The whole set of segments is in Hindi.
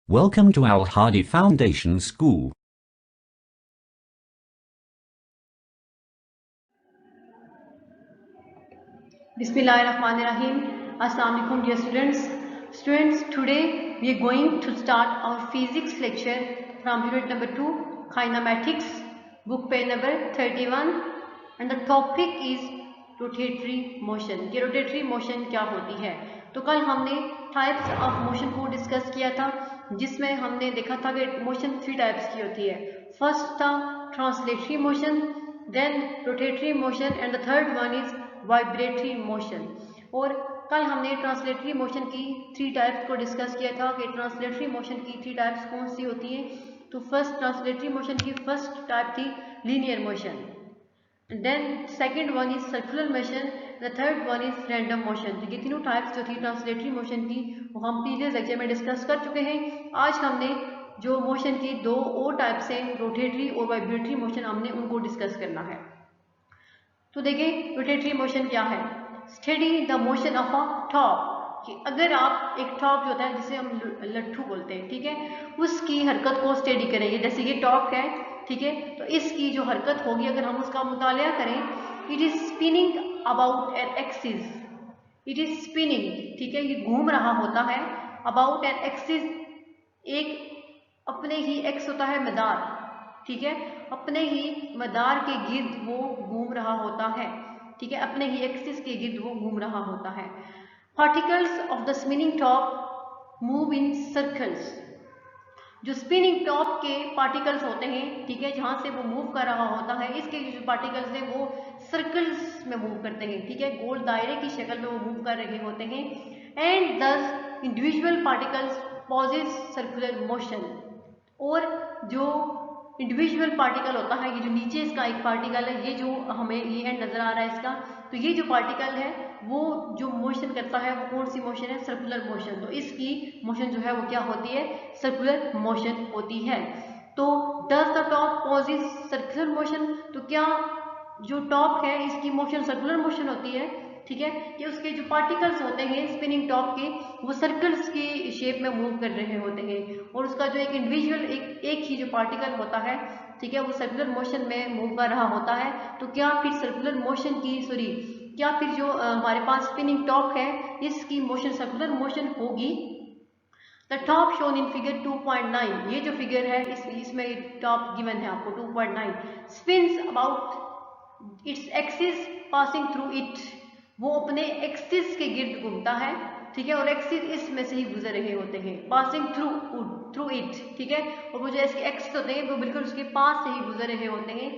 Welcome to Al Hadi Foundation School. Bismillahirrahmanirrahim. Assalamu alaikum dear students. Students, today we are going to start our physics lecture from unit number 2, kinematics, book page number 31, and the topic is rotatory motion. कि rotatory motion क्या होती है? तो कल हमने टाइप्स ऑफ मोशन को डिस्कस किया था, जिसमें हमने देखा था कि मोशन 3 टाइप्स की होती है. फर्स्ट था translatory motion, then rotatory motion, and the third one is vibratory motion. और कल हमने ट्रांसलेटरी मोशन की 3 टाइप्स को डिस्कस किया था कि ट्रांसलेटरी मोशन की 3 टाइप्स कौन सी होती हैं. तो फर्स्ट ट्रांसलेटरी मोशन की फर्स्ट टाइप थी linear motion, then second one is circular motion, the third one is random motion. तो ये तीनों टाइप्स जो थी ट्रांसलेटरी मोशन की वो हम प्रीवियस लेक्चर में डिस्कस कर चुके हैं. आज हमने जो मोशन की 2 और टाइप्स हैं, रोटेटरी और वाइब्रेटरी मोशन, हमने उनको डिस्कस करना है. तो देखिए रोटेटरी मोशन क्या है. Study the motion of a top, कि अगर आप एक टॉप जो होता है जिसे हम लट्ठू बोलते हैं, ठीक है, उसकी हरकत को स्टडी करेंगे. जैसे ये टॉप है, ठीक है, तो इसकी जो हरकत होगी अगर हम उसका मुतालिया करें, it is spinning about an axis. It is spinning, ठीक है, ये घूम रहा होता है अबाउट एन एक्सिस. एक अपने ही एक्स होता है मदार, ठीक है, अपने ही मदार के गिर्द वो घूम रहा होता है, ठीक है, अपने ही एक्सिस के गिर्द वो घूम रहा होता है. Particles of the spinning top move in circles. जो स्पिनिंग टॉप के पार्टिकल्स होते हैं, ठीक है, जहां से वो मूव कर रहा होता है, इसके जो पार्टिकल्स हैं वो सर्कल्स में मूव करते हैं, ठीक है, गोल दायरे की शक्ल में वो मूव कर रहे होते हैं. And does individual particles possess circular motion. और जो इंडिविजुअल पार्टिकल होता है, ये जो नीचे इसका एक पार्टिकल है, ये जो हमें ये एंड नजर आ रहा है इसका, तो ये जो पार्टिकल है वो जो मोशन करता है वो कौन सी मोशन है? Circular motion. तो इसकी मोशन जो है वो क्या होती है? सर्कुलर मोशन होती है. तो does the top possess circular motion, तो क्या जो टॉप है इसकी मोशन सर्कुलर मोशन होती है, ठीक है, कि उसके जो पार्टिकल्स होते हैं स्पिनिंग टॉप के वो सर्कल्स की शेप में मूव कर रहे होते हैं, और उसका जो एक इंडिविजुअल एक ही जो पार्टिकल होता है, ठीक है, वो सर्कुलर मोशन में मूव कर रहा होता है. तो क्या फिर सर्कुलर मोशन की क्या फिर जो हमारे पास स्पिनिंग टॉप है इसकी मोशन सर्कुलर मोशन होगी? The top shown in figure 2.9, ये जो फिगर है इसमें टॉप गिवन है आपको 2.9, spins about its axis passing through it. वो अपने एक्सिस के गिर्द घूमता है, ठीक है, और एक्सिस इसमें से ही गुजर रहे होते हैं, पासिंग थ्रू इट, ठीक है, और वो जो इसके एक्सिस होते हैं वो बिल्कुल उसके पास से ही गुजर रहे होते हैं.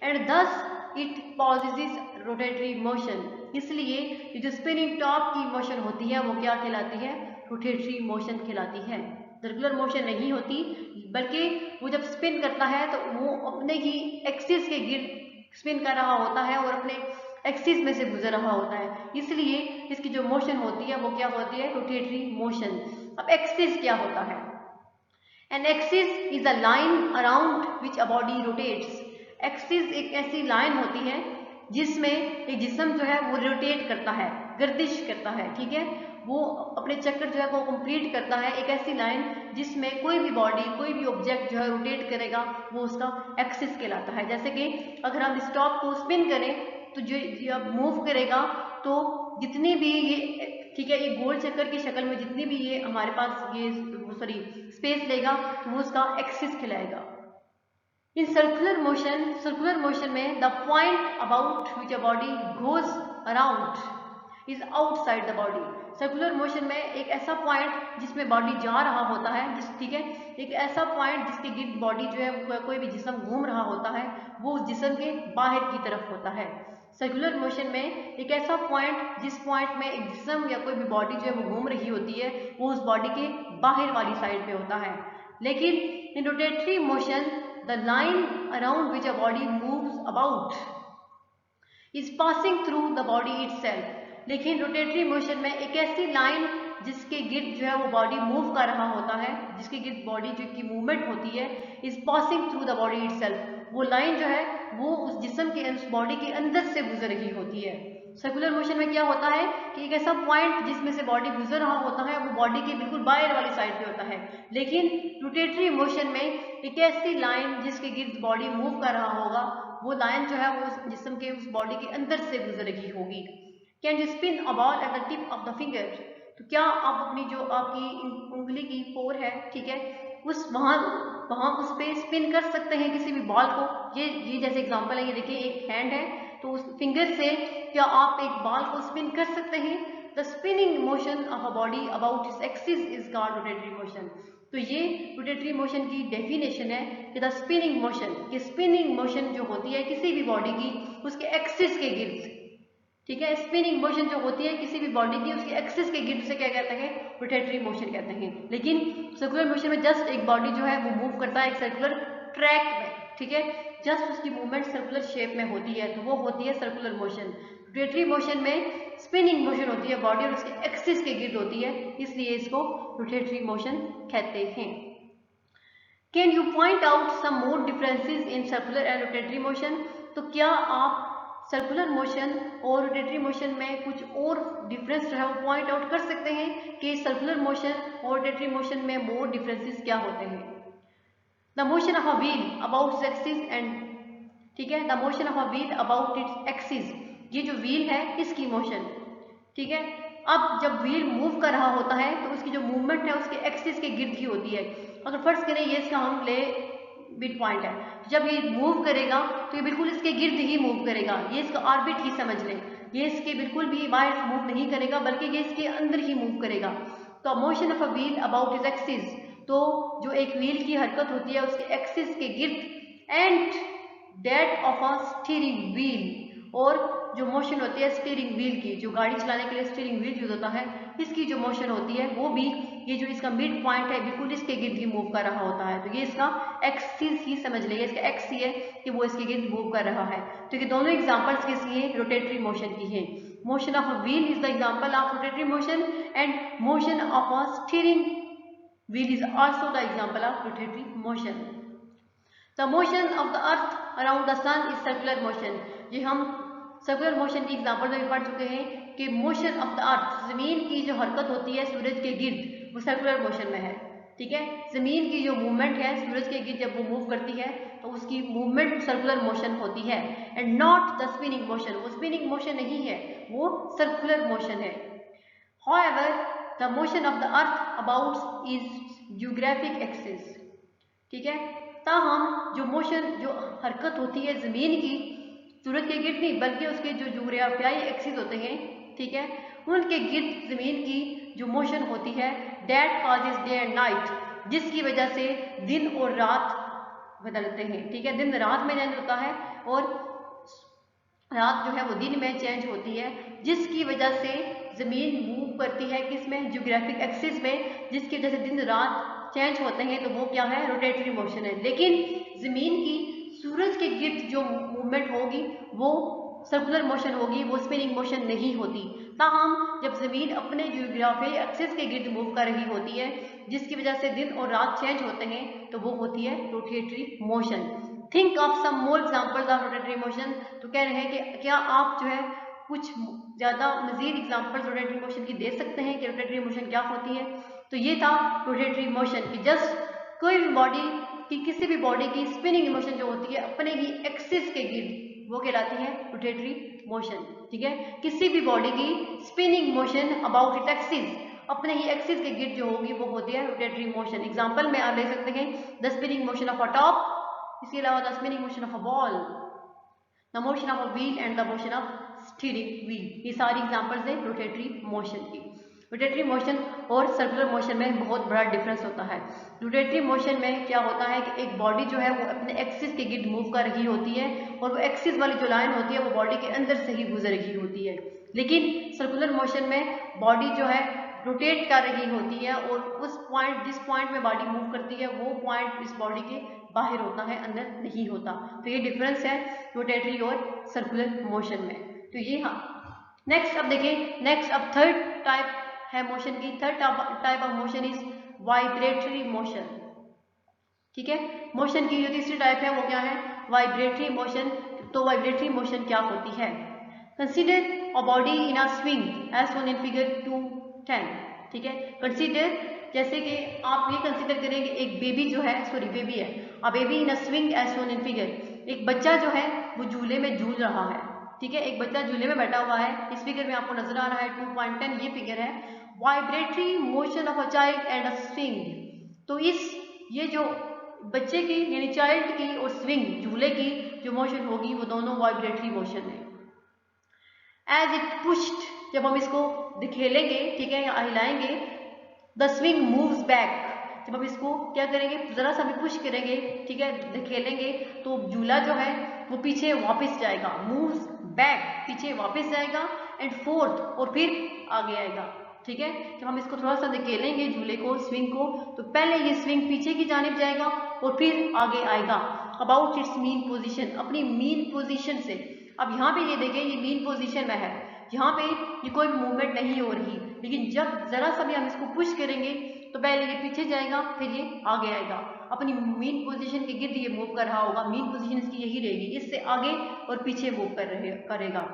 And thus it possess rotatory motion. इसलिए ये जो स्पिनिंग टॉप की मोशन होती है वो क्या कहलाती है? रोटेटरी मोशन कहलाती है. सर्कुलर मोशन नहीं होती, बल्कि वो जब स्पिन करता है तो वो अपने ही एक्सिस के गिर्द स्पिन कर रहा होता है और अपने एक्सिस में से गुजर रहा होता है. इसलिए इसकी जो मोशन होती है वो क्या होती है? Rotatory motion. अब एक्सिस क्या होता है? An axis is a line around which a body rotates. Axis एक ऐसी लाइन होती है जिसमें एक जिस्म जो है वो रोटेट करता है, गर्दिश करता है, ठीक है, वो अपने चक्कर जो है वो कंप्लीट करता है. एक ऐसी लाइन जिसमें कोई भी बॉडी, कोई भी ऑब्जेक्ट जो है रोटेट करेगा वो उसका एक्सिस कहलाता है. जैसे कि अगर हम इस टॉप को स्पिन करें तो जो अब मूव करेगा तो जितनी भी ये, ठीक है, ये गोल चक्कर की शक्ल में जितनी भी ये हमारे पास ये स्पेस लेगा वो उसका एक्सिस कहलाएगा. इन सर्कुलर मोशन में the point about which a body goes around is outside the body. Circular motion में एक ऐसा पॉइंट जिसमें बॉडी जा रहा होता है, ठीक है, एक ऐसा पॉइंट जिसके गिर्द बॉडी जो है कोई भी जिस्म घूम रहा होता है वो उस जिस्म के बाहर की तरफ होता है. सर्कुलर मोशन में एक ऐसा पॉइंट जिस पॉइंट में एक जिस्म या कोई भी बॉडी जो है वो घूम रही होती है वो उस बॉडी के बाहर वाली साइड पे होता है. लेकिन इन rotatory motion the line around which a body moves about is passing through the body itself. लेकिन रोटेटरी मोशन में एक ऐसी लाइन जिसके गिर्द जो है वो बॉडी मूव कर रहा होता है, जिसके गिर्द बॉडी जो की मूवमेंट होती है, is passing through the body itself. वो लाइन जो है वो उस जिस्म के, उस बॉडी के अंदर से गुजर रही होती है. सर्कुलर मोशन में क्या होता है कि एक ऐसा पॉइंट जिसमें से बॉडी गुजर रहा होता है वो बॉडी के बिल्कुल बाहर वाली साइड पे होता है, लेकिन रोटेटरी मोशन में एक ऐसी लाइन जिसके गिर्द बॉडी मूव कर रहा होगा, वो लाइन जो है वो उस जिस्म के उस बॉडी के अंदर से गुजर रही होगी। Can you spin a ball at the tip of the finger? तो क्या आप अपनी जो आपकी उंगली की पोर है, ठीक है, उस वहां उस पे स्पिन कर सकते हैं किसी भी बॉल को? ये जैसे एग्जांपल है, ये देखिए एक हैंड है, तो उस फिंगर से क्या आप एक बॉल को स्पिन कर सकते हैं? The spinning motion of a body about its axis is called rotatory motion. तो ये रोटेटरी मोशन की डेफिनेशन है कि द स्पिनिंग मोशन, कि स्पिनिंग मोशन जो होती है किसी भी बॉडी की उसके एक्सिस के गिर्द, ठीक है, स्पिनिंग मोशन जो होती है किसी भी बॉडी की उसके एक्सिस के गिर्द से क्या कहते हैं? रोटेटरी मोशन कहते हैं। लेकिन सर्कुलर मोशन में जस्ट एक बॉडी जो है वो मूव करता है एक सर्कुलर ट्रैक में, ठीक है, जस्ट उसकी मूवमेंट सर्कुलर शेप में होती है, तो वो होती है सर्कुलर मोशन। रोटेटरी मोशन में स्पिनिंग मोशन होती है बॉडी और उसके एक्सिस के गिर्द होती है, इसलिए इसको रोटेटरी मोशन कहते हैं। Can you point out some more differences in circular and rotatory motion? तो क्या आप सर्कुलर मोशन और रोटेटरी मोशन में कुछ और डिफरेंस जो है वो पॉइंट आउट कर सकते हैं कि सर्कुलर मोशन और रोटेटरी मोशन में मोर डिफरेंसेस क्या होते हैं? The motion of a wheel about its axis and, ठीक है, the motion of a wheel about its axis, ये जो व्हील है इसकी मोशन, ठीक है, अब जब व्हील मूव कर रहा होता है तो उसकी जो मूवमेंट है उसके एक्सिस के गिर्द ही होती है। अगर फर्ज करें ये इसका हम ले मिड पॉइंट है, जब ये मूव करेगा तो ये बिल्कुल इसके गिर्द ही मूव करेगा, ये इसका ऑर्बिट ही समझ लें, ये इसके बिल्कुल भी बाहर मूव नहीं करेगा बल्कि ये इसके अंदर ही मूव करेगा। तो motion of a wheel about is axis, तो जो एक व्हील की हरकत होती है उसके एक्सिस के गिर्द, and that of a steering wheel, और जो मोशन होती है स्टीयरिंग व्हील की, जो गाड़ी चलाने के लिए स्टीयरिंग व्हील यूज होता है, इसकी जो मोशन होती है वो भी ये जो इसका मिड पॉइंट है बिल्कुल इसके गिर्द ही मूव कर रहा होता है, तो ये इसका एक्सिस ही समझ लीजिए, इसका एक्स ही है कि वो इसके गिर्द मूव कर रहा है। तो ये दोनों एग्जांपल्स किसकी हैं? रोटेटरी मोशन की है। Motion of a wheel is the example of rotatory motion and motion of a steering wheel is also the example of rotatory motion. The motion of the earth around the sun is circular motion. ये हम सर्कुलर मोशन की एग्जांपल में भी पढ़ चुके हैं कि मोशन ऑफ द अर्थ, जमीन की जो हरकत होती है सूरज के गिर्द, वो सर्कुलर मोशन में है, ठीक है, जमीन की जो मूवमेंट है सूरज के गिर्द जब वो मूव करती है तो उसकी मूवमेंट सर्कुलर मोशन होती है, and not the spinning motion, वो स्पिनिंग मोशन नहीं है, वो सर्कुलर मोशन है। However, the motion of the earth about its geographic axis, ठीक है, ताहम जो मोशन, जो हरकत होती है जमीन की सूरज के गिर्द नहीं बल्कि उसके जो ज्योग्राफियाई एक्सिस होते हैं, ठीक है, उनके गिर्द जमीन की जो मोशन होती है, that causes day and night, जिसकी वजह से दिन और रात बदलते हैं, ठीक है, दिन रात में चेंज होता है और रात जो है वो दिन में चेंज होती है, जिसकी वजह से जमीन मूव करती है किसमें? ज्योग्राफिक एक्सिस में, जिसकी वजह से दिन रात चेंज होते हैं, तो वो क्या है? रोटेटरी मोशन है। लेकिन जमीन की सूरज के गिर्द जो मूवमेंट होगी वो सर्कुलर मोशन होगी, वो स्पिनिंग मोशन नहीं होती। ताहम जब जमीन अपने ज्योग्राफिक एक्सिस के गिर्द मूव कर रही होती है, जिसकी वजह से दिन और रात चेंज होते हैं, तो वो होती है rotatory motion. Think of some more examples of rotatory motion. तो कह रहे हैं कि क्या आप जो है कुछ ज़्यादा मजीद एग्जांपल्स रोटेटरी मोशन की दे सकते हैं कि रोटेटरी मोशन क्या होती है? तो ये था रोटेटरी मोशन की जस्ट कोई भी बॉडी की, किसी भी बॉडी की स्पिनिंग मोशन जो होती है अपने ही एक्सिस के गिर्द, वो कहलाती है रोटेटरी मोशन, ठीक है, किसी भी बॉडी की spinning motion about it axis, अपने ही एक्सिस के गिर्द जो होगी वो होती है रोटेटरी मोशन। एग्जांपल में आप ले सकते हैं the spinning motion of a top, इसके अलावा the spinning motion of a ball, the motion of a wheel and the motion of steering wheel, ये सारी एग्जांपल्स हैं रोटेटरी मोशन की। रोटेटरी मोशन और सर्कुलर मोशन में बहुत बड़ा डिफरेंस होता है। रोटेटरी मोशन में क्या होता है कि एक बॉडी जो है वो अपने एक्सिस के गिर्द मूव कर रही होती है और वो एक्सिस वाली जो लाइन होती है वो बॉडी के अंदर से ही गुजर रही होती है। लेकिन सर्कुलर मोशन में बॉडी जो है रोटेट कर रही होती है और उस पॉइंट, जिस पॉइंट में बॉडी मूव करती है वो पॉइंट इस बॉडी के बाहर होता है, अंदर नहीं होता। तो ये डिफरेंस है रोटेटरी और सर्कुलर मोशन में। तो ये हाँ, नेक्स्ट अब देखें, नेक्स्ट अब थर्ड टाइप है मोशन की। Third type of motion is vibratory motion, ठीक है। मोशन की जो तीसरी टाइप है वो क्या है? Vibratory motion. तो वाइब्रेटरी मोशन क्या होती है? Consider a body in a swing as shown in figure 210। ठीक है, कंसीडर, जैसे कि आप ये कंसीडर करेंगे एक बेबी जो है, सॉरी बेबी है, a baby in a swing as shown in figure, एक बच्चा जो है वो झूले में झूल रहा है। ठीक है, एक बच्चा झूले में बैठा हुआ है, इस फिगर में आपको नजर आ रहा है 2.10 ये फिगर है। Vibratory motion of a child and a swing, तो ये जो बच्चे की यानी चाइल्ड की और स्विंग झूले की जो मोशन होगी वो दोनों वाइब्रेटरी मोशन है। एज इट पुश्ड, जब हम इसको दिखेलेंगे, ठीक है, या हिलाएंगे, द स्विंग मूव्स बैक, जब हम इसको क्या करेंगे, जरा सा भी पुश करेंगे, ठीक है, दिखेलेंगे, तो झूला जो है वो पीछे वापस जाएगा, मूव्स बैक, पीछे वापस जाएगा, एंड फोर्थ, और फिर आगे आएगा। ठीक है, जब हम इसको थोड़ा सा दिखेलेंगे झूले को, स्विंग को, तो पहले ये स्विंग पीछे की जानिब जाएगा और फिर आगे आएगा। अबाउट इट्स मीन पोजीशन, अपनी मीन पोजीशन से। अब यहाँ पे ये देखें, ये मीन पोजीशन में है, यहाँ पे ये कोई मूवमेंट नहीं हो रही, लेकिन जब जरा सा भी हम इसको पुश करेंगे तो पहले ये पीछे जाएगा, फिर ये आगे आएगा, अपनी मीन पोजीशन के गिर्द ये मूव कर रहा होगा, मीन पोजीशन इसकी यही रहेगी, इससे आगे और पीछे मूव करेगा।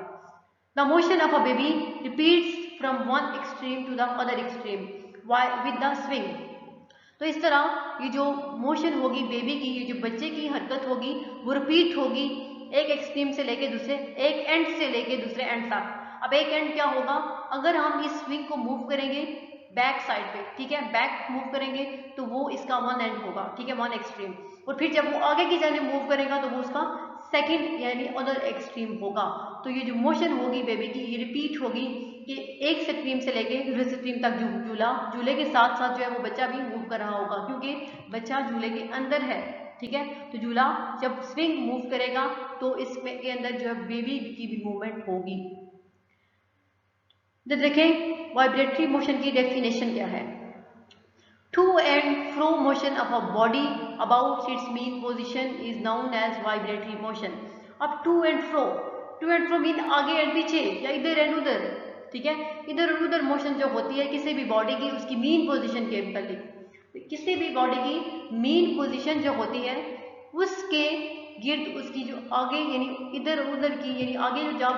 The motion of a baby repeats from one extreme to the other extreme with the swing, तो इस तरह ये जो मोशन होगी बेबी की, ये जो बच्चे की हरकत होगी वो रिपीट होगी एक एक्सट्रीम से लेके दूसरे, एक एंड से लेके दूसरे एंड तक। अब एक एंड क्या होगा, अगर हम इस स्विंग को मूव करेंगे बैक साइड पे, ठीक है, बैक मूव करेंगे तो वो इसका वन एंड होगा, ठीक है, वन एक्सट्रीम, और फिर जब वो आगे की जाने मूव करेगा तो वो उसका सेकंड यानी अदर एक्सट्रीम होगा। तो ये जो मोशन होगी बेबी की ये रिपीट होगी कि एक एक्सट्रीम से लेके दूसरे एक्सट्रीम तक झूले के साथ साथ जो है वो बच्चा भी मूव कर रहा होगा, क्योंकि बच्चा झूले के अंदर है। ठीक है, तो झूला जब स्विंग मूव करेगा तो इसमें के अंदर जो है बेबी की भी मूवमेंट होगी। तो देखें वाइब्रेटरी मोशन की डेफिनेशन क्या है। To and fro motion of a body about its mean position is known as vibratory motion. अब टू एंड फ्रो मीन आगे एंड पीछे या इधर एंड उधर। ठीक है, इधर और उधर मोशन जो होती है किसी भी बॉडी की उसकी मीन पोजीशन के मुताबिक, किसी भी बॉडी की मीन पोजीशन जो होती है उसके गिर्द उसकी जो आगे यानी इधर और उधर की यानी आगे जो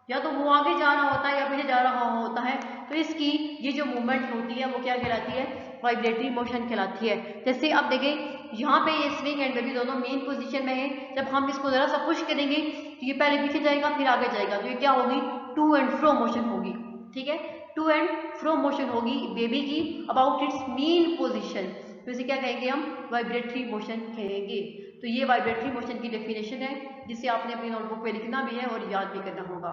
या तो वो आगे जा रहा होता है या पीछे जा रहा होता है, तो इसकी ये जो मूवमेंट होती है वो क्या कहलाती है, वाइब्रेटरी मोशन कहलाती है। जैसे आप देखें यहाँ पे ये स्विंग एंड बेबी दोनों मेन पोजीशन में है, जब हम इसको जरा सा पुश करेंगे तो ये पहले पीछे जाएगा फिर आगे जाएगा, तो ये क्या होगी, टू एंड फ्रो मोशन होगी। ठीक है, टू एंड फ्रो मोशन होगी बेबी की अबाउट इट्स मेन पोजीशन, तो इसे क्या कहेंगे हम, वाइब्रेटरी मोशन कहेंगे। तो ये वाइब्रेटरी मोशन की डेफिनेशन है जिसे आपने अपनी नोटबुक पे लिखना भी है और याद भी करना होगा।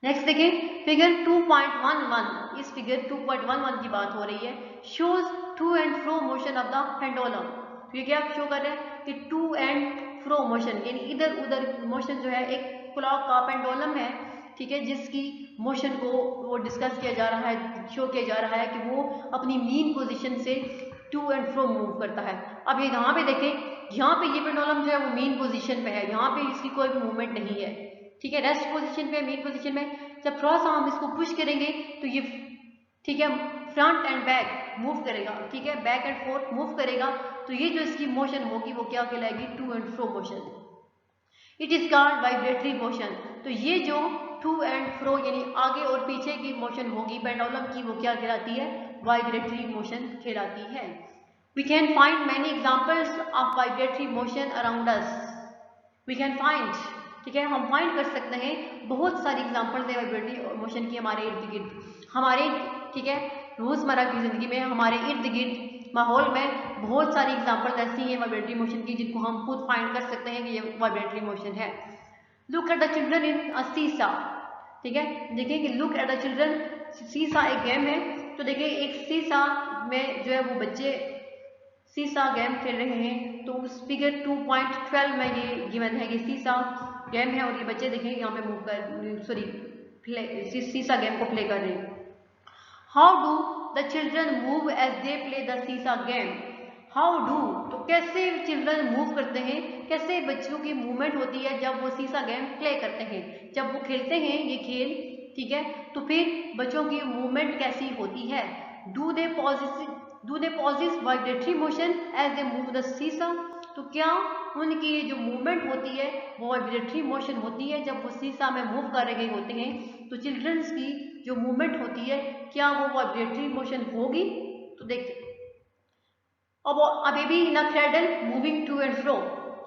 नेक्स्ट देखें फिगर 2.11, इस फिगर 2.11 की बात हो रही है। Shows to and fro motion of the pendulum, तो ये क्या शो कर रहे हैं कि टू एंड फ्रो मोशन यानी इधर उधर मोशन जो है एक क्लॉक का पेंडुलम है, ठीक है, जिसकी मोशन को वो डिस्कस किया जा रहा है, शो किया जा रहा है कि वो अपनी मीन पोजीशन से टू एंड फ्रो मूव करता है। अब ये यहाँ पे देखें, यहाँ पे ये पेंडुलम जो है वो मीन पोजीशन पे है, यहाँ पे इसकी कोई भी मूवमेंट नहीं है। ठीक है, रेस्ट पोजीशन पे, मीन पोजीशन में जब थोड़ा सा हम इसको पुश करेंगे तो ये, ठीक है, फ्रंट एंड बैक मूव करेगा, ठीक है, बैक एंड फोर्थ मूव करेगा, तो ये जो इसकी मोशन होगी वो क्या कहलाएगी, to and fro motion. It is called vibratory motion. तो ये जो टू एंड फ्रो यानी आगे और पीछे की मोशन होगी पेंडुलम की वो क्या कहलाती है, वाइब्रेटरी मोशन कहलाती है। We can find many examples of vibratory motion around us. We can find, ठीक है, हम फाइंड कर सकते हैं बहुत सारी एग्जांपल्स है वाइब्रेटरी मोशन की हमारे इर्द गिर्द, हमारे, ठीक है, रोजमर्रा की जिंदगी में हमारे इर्द गिर्द माहौल में बहुत सारी एग्जांपल्स ऐसी हैं वाइब्रेटरी मोशन की जिनको हम खुद फाइंड कर सकते हैं कि ये वाइब्रेटरी मोशन है। Look at the children in a seesaw, ठीक है, देखिए कि लुक एट द चिल्ड्रन, सीसा एक गेम है, तो देखिए एक सीसा में जो है वो बच्चे सीसा गेम खेल रहे हैं, तो उस फिगर 2.12 में ये गिवन है कि सीसा गेम है और ये बच्चे देखें यहाँ पे मूव कर, सॉरी सीसा गेम को प्ले कर रहे हैं। How do the children move as they play the seesaw game. How do, तो कैसे चिल्ड्रन मूव करते हैं, कैसे बच्चों की मूवमेंट होती है जब वो सीसा गेम प्ले करते हैं, जब वो खेलते हैं ये खेल, ठीक है, तो फिर बच्चों की मूवमेंट कैसी होती है। Do they possess vibratory motion as they move the seesaw, तो क्या उनकी ये जो मूवमेंट होती है वो वाइब्रेटरी मोशन होती है जब वो सीसा में मूव कर रहे होते हैं। तो चिल्ड्रंस की जो मूवमेंट होती है क्या वो वाइब्रेटरी मोशन होगी? तो देखते अब a baby in a cradle moving to and fro.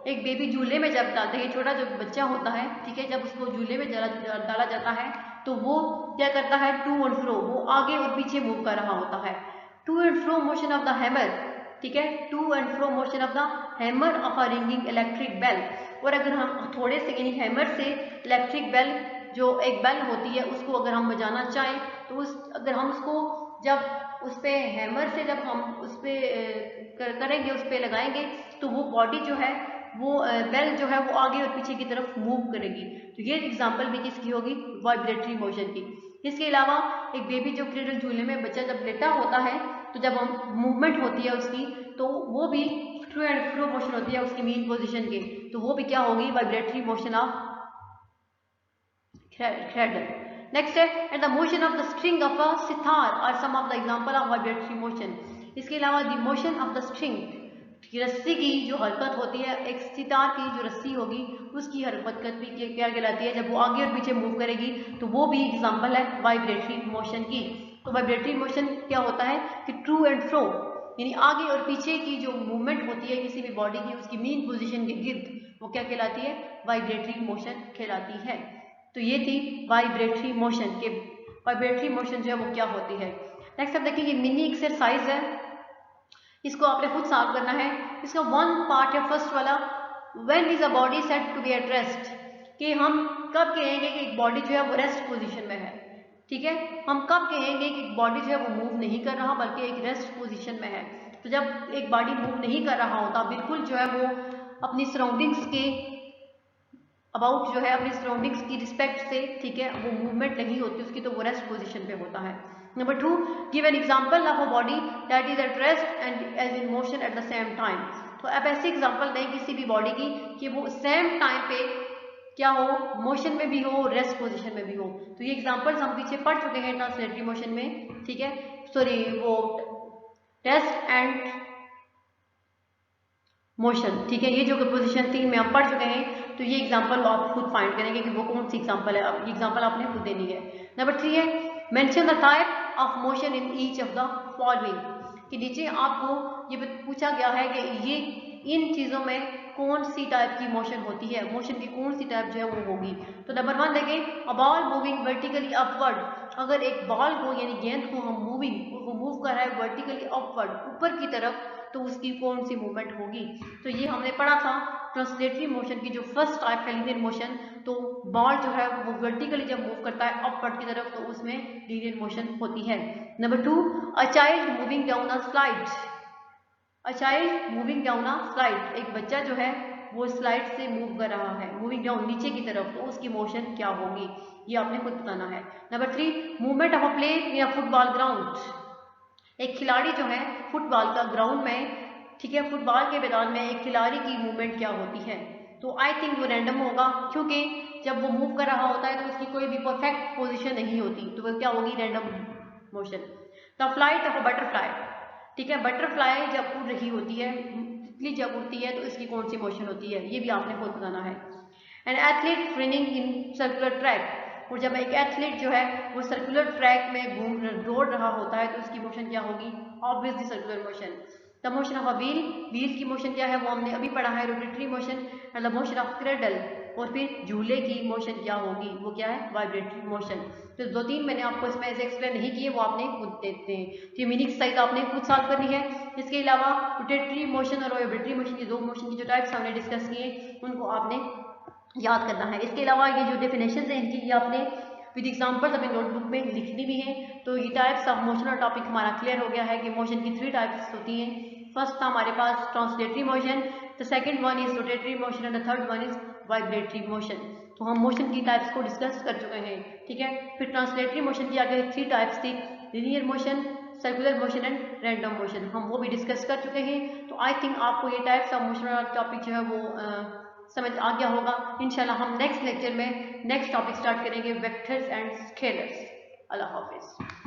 एक बेबी झूले में जब डालते हैं, छोटा जो बच्चा होता है, ठीक है, जब उसको झूले में डाला जाता है तो वो क्या करता है, टू एंड फ्रो, वो आगे और पीछे मूव कर रहा होता है। To and fro motion of the hammer, ठीक है, to and fro motion of the hammer of a ringing electric bell. और अगर हम थोड़े से यानी हैमर से इलेक्ट्रिक बेल जो एक बेल होती है उसको अगर हम बजाना चाहें तो अगर हम उसको जब उस पे हैमर से जब हम उस पे करेंगे, उस पे लगाएंगे तो वो बॉडी जो है वो बेल जो है वो आगे और पीछे की तरफ मूव करेगी। तो ये एग्जांपल भी किसकी होगी, वाइब्रेटरी मोशन की। इसके अलावा एक बेबी जो क्रेडल झूले में बच्चा जब लेटा होता है तो जब हम मूवमेंट होती है उसकी तो वो भी टू एंड फ्रो मोशन होती है उसकी मीन पोजिशन के, तो वो भी क्या होगी, vibratory motion of cradle. Next है and the motion of the string of a sitar are some of the example of vibratory motion. इसके अलावा the motion of the string, रस्सी की जो हरकत होती है, एक सितार की जो रस्सी होगी उसकी हरकत भी क्या कहलाती है, जब वो आगे और पीछे मूव करेगी तो वो भी एग्जांपल है वाइब्रेटरी मोशन की। तो वाइब्रेटरी मोशन क्या होता है कि टू एंड फ्रो यानी आगे और पीछे की जो मूवमेंट होती है किसी भी बॉडी की उसकी मेन पोजीशन के गिर्द वो क्या कहलाती है, वाइब्रेटरी मोशन कहलाती है। तो ये थी वाइब्रेटरी मोशन के वाइब्रेटरी मोशन जो है वो क्या होती है। नेक्स्ट अब देखेंगे मिनी एक्सरसाइज है, इसको आपने खुद सॉल्व करना है। इसका वन पार्ट है फर्स्ट वाला, when is a body set to be at rest, कि हम कब कहेंगे कि एक बॉडी जो है वो रेस्ट पोजीशन में है, ठीक है, हम कब कहेंगे कि बॉडी जो है वो मूव नहीं कर रहा बल्कि एक रेस्ट पोजीशन में है। तो जब एक बॉडी मूव नहीं कर रहा होता, बिल्कुल जो है वो अपनी सराउंडिंग्स के अबाउट जो है अपनी सराउंडिंग्स की रिस्पेक्ट से, ठीक है, वो मूवमेंट नहीं होती उसकी, तो वो रेस्ट पोजीशन पे होता है। Number 2, give an example of a body that is at rest and as in motion at the same time. तो आप ऐसे एग्जांपल दें किसी भी बॉडी की कि वो सेम टाइम पे क्या हो, मोशन में भी हो, रेस्ट पोजीशन में भी हो। तो ये एग्जांपल्स हम पीछे पढ़ चुके हैं ट्रांसलेटरी मोशन में, ठीक है, सॉरी वो रेस्ट एंड मोशन, ठीक है, ये जो पोजीशन 3 में हम पढ़ चुके हैं। तो ये एग्जांपल आप खुद फाइंड करेंगे कि वो कौन सी एग्जांपल है, ये एग्जांपल आपने खुद देनी है। नंबर 3 है mention the type of motion in each of the following, कि नीचे आपको ये पूछा गया है कि ये इन चीजों में कौन सी टाइप की मोशन होती है, मोशन की कौन सी टाइप जो है वो होगी। तो नंबर 1 देखें, a ball moving vertically upward, अगर एक बॉल को यानी गेंद को हम वो मूव कर रहा है वर्टिकली अपवर्ड, ऊपर की तरफ, तो उसकी कौन सी मूवमेंट होगी। तो ये हमने पढ़ा था ट्रांसलेटरी मोशन की जो फर्स्ट टाइप है लीनियर मोशन, तो बॉल जो है वो वर्टिकली जब मूव करता है अपवर्ड की तरफ तो उसमें लीनियर मोशन होती है। Number 2, a child moving down a slide, a child moving down a slide, एक बच्चा जो है वो स्लाइड से मूव कर रहा है, मूविंग डाउन नीचे की तरफ, तो उसकी मोशन क्या होगी, ये आपने खुद बताना है। Number 3, movement of a player in a football ground, एक खिलाड़ी जो है फुटबॉल का ग्राउंड में, ठीक है, फुटबॉल के मैदान में एक खिलाड़ी की मूवमेंट क्या होती है। तो आई थिंक वो रैंडम होगा, क्योंकि जब वो मूव कर रहा होता है तो उसकी कोई भी परफेक्ट पोजीशन नहीं होती, तो वो क्या होगी, random motion. The flight of a butterfly, ठीक है, बटरफ्लाई जब उड़ रही होती है, तितली जब उड़ती है तो इसकी कौन सी मोशन होती है, ये भी आपने खुद बताना है। An athlete running in circular track, और जब एक एथलीट जो है वो सर्कुलर ट्रैक में दौड़ रहा होता है तो उसकी मोशन क्या होगी, obviously circular motion. The motion of a wheel, wheel की मोशन क्या है वो हमने अभी पढ़ा है, rotatory motion. And the motion of cradle, और फिर झूले की मोशन क्या होगी, वो क्या है, वाइब्रेटरी मोशन। तो 2-3 मैंने आपको इसमें ऐसे एक्सप्लेन नहीं किए, वो आपने खुद देखते हैं। तो मीनिंग एक्सरसाइज आपने खुद सॉल्व करनी है। इसके अलावा रोटेटरी मोशन और वाइब्रेटरी मोशन की 2 मोशन की जो टाइप्स हमने डिस्कस किए उनको आपने याद करना है। इसके अलावा ये जो डेफिनेशन है इनकी ये आपने विद एग्जांपल्स अपनी नोटबुक में लिखनी भी है। तो ये टाइप्स ऑफ मोशन और टॉपिक हमारा क्लियर हो गया है कि मोशन की 3 टाइप्स होती हैं। फर्स्ट था हमारे पास translatory motion, the second one is rotatory motion and the third one is vibratory motion. तो हम मोशन की टाइप्स को डिस्कस कर चुके हैं, ठीक है। फिर ट्रांसलेटरी मोशन की आगे 3 टाइप्स थी, linear motion, circular motion and random motion, हम वो भी डिस्कस कर चुके हैं। तो आई थिंक आपको ये टाइप्स ऑफ मोशन और टॉपिक जो है वो समझ आ गया होगा। इंशाल्लाह हम नेक्स्ट लेक्चर में नेक्स्ट टॉपिक स्टार्ट करेंगे, vectors and scalars. Allah Hafiz.